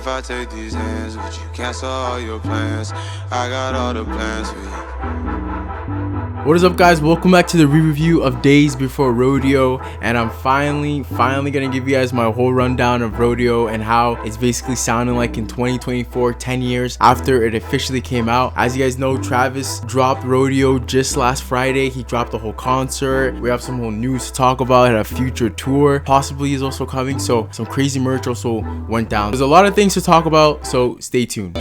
if I take these hands, would you cancel all your plans? I got all the plans for you. What is up, guys? Welcome back to the re-review of Days Before Rodeo, and I'm finally gonna give you guys my whole rundown of Rodeo and how it's basically sounding like in 2024, 10 years after it officially came out. As you guys know, Travis dropped Rodeo just last Friday. He dropped the whole concert. We have some whole news to talk about. Had a future tour possibly is also coming, so some crazy merch also went down. There's a lot of things to talk about, so stay tuned.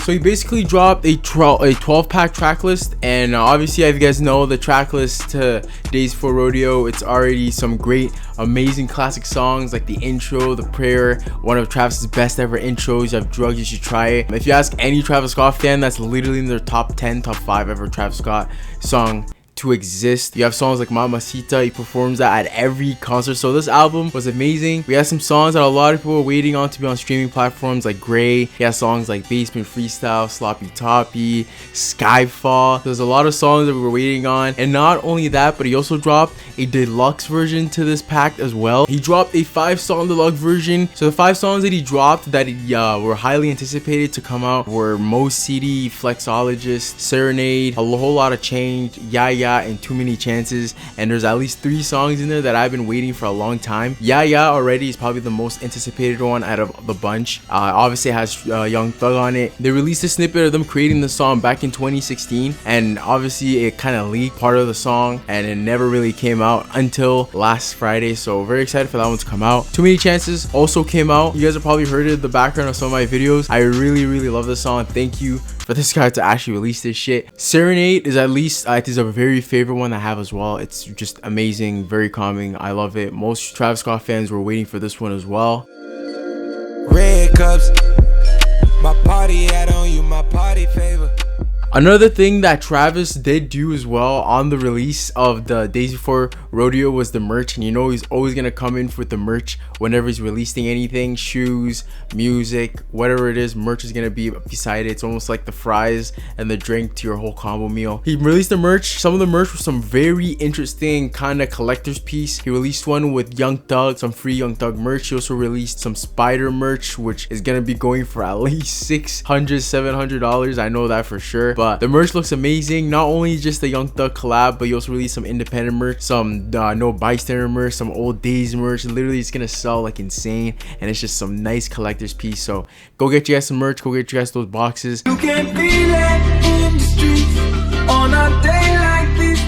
So he basically dropped a 12-pack track list, and obviously, if you guys know the track list to Days Before Rodeo, it's already some great, amazing classic songs like the intro, the prayer, one of Travis's best ever intros. You have Drugs, You Should Try It. If you ask any Travis Scott fan, that's literally in their top 10, top 5 ever Travis Scott song to exist. You have songs like Mamacita. He performs that at every concert, so this album was amazing. We had some songs that a lot of people were waiting on to be on streaming platforms like Gray. He has songs like Basement Freestyle, Sloppy Toppy, Skyfall. There's a lot of songs that we were waiting on, and not only that, but he also dropped a deluxe version to this pack as well. He dropped a 5-song deluxe version. So the 5 songs that he dropped that were highly anticipated to come out were Most CD, Flexologist, Serenade, a whole lot of change, Yeah and Too Many Chances, and there's at least 3 songs in there that I've been waiting for a long time. Yeah already is probably the most anticipated one out of the bunch. Obviously it has Young Thug on it. They released a snippet of them creating the song back in 2016, and obviously it kind of leaked part of the song and it never really came out until last Friday, so very excited for that one to come out. Too Many Chances also came out. You guys have probably heard it in the background of some of my videos. I really love this song. Thank you for this guy to actually release this shit. Serenade is at least it is a very favorite one I have as well. It's just amazing, very calming. I love it. Most Travis Scott fans were waiting for this one as well. Red cups, my party hat on you, my party favor. Another thing that Travis did do as well on the release of the Days Before Rodeo was the merch, and you know he's always gonna come in with the merch whenever he's releasing anything, shoes, music, whatever it is. Merch is gonna be beside it. It's almost like the fries and the drink to your whole combo meal. He released the merch. Some of the merch was some very interesting kind of collector's piece. He released one with Young Thug, some free Young Thug merch. He also released some Spider merch, which is gonna be going for at least $600-700. I know that for sure. But the merch looks amazing. Not only just the Young Thug collab, but you also released some independent merch, some No Bystander merch, some Old Days merch. Literally, it's gonna sell like insane, and it's just some nice collector's piece. So go get you guys some merch. Go get you guys those boxes. You can feel it in the streets on a day like this.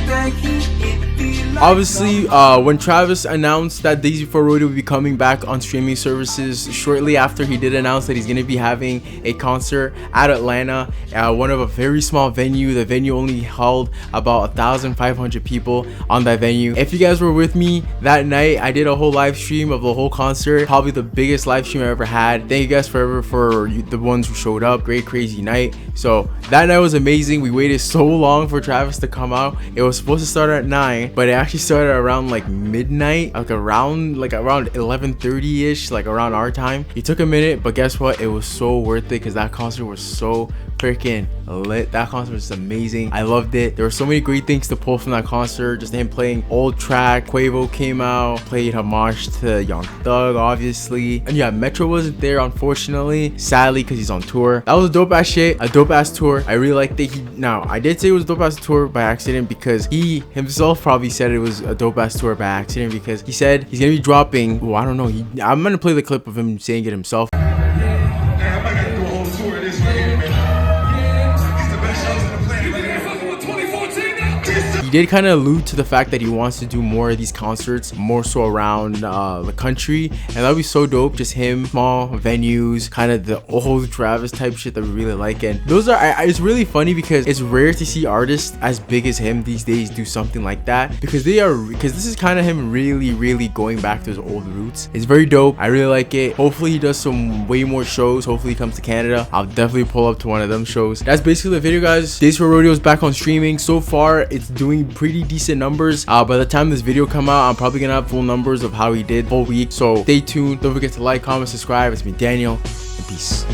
Obviously, when Travis announced that Days Before Rodeo would be coming back on streaming services, shortly after he did announce that he's going to be having a concert at Atlanta, one of a very small venue. The venue only held about 1,500 people on that venue. If you guys were with me that night, I did a whole live stream of the whole concert, probably the biggest live stream I ever had. Thank you guys forever for the ones who showed up. Great, crazy night. So that night was amazing. We waited so long for Travis to come out. It was supposed to start at 9, but it actually started around like midnight, like around 11:30 ish, like around our time. It took a minute, but guess what? It was so worth it because that concert was so freaking lit. That concert was amazing. I loved it. There were so many great things to pull from that concert. Just him playing old track. Quavo came out, played homage to Young Thug, obviously. And yeah, Metro wasn't there, unfortunately, sadly, because he's on tour. That was a dope ass shit, a dope ass tour. I really liked it. Now, I did say it was a dope ass tour by accident because he himself probably said it was a dope ass tour by accident because he said he's gonna be dropping. Oh, I don't know. I'm gonna play the clip of him saying it himself. He did kind of allude to the fact that he wants to do more of these concerts, more so around the country, and that would be so dope. Just him, small venues, kind of the old Travis type shit that we really like. And those are, it's really funny because it's rare to see artists as big as him these days do something like that, because this is kind of him really going back to his old roots. It's very dope. I really like it. Hopefully he does some way more shows. Hopefully he comes to Canada. I'll definitely pull up to one of them shows. That's basically the video, guys. Days Before Rodeo is back on streaming. So far it's doing pretty decent numbers. By the time this video come out, I'm probably gonna have full numbers of how he did whole week, so stay tuned. Don't forget to like, comment, subscribe. It's me, Daniel, and peace.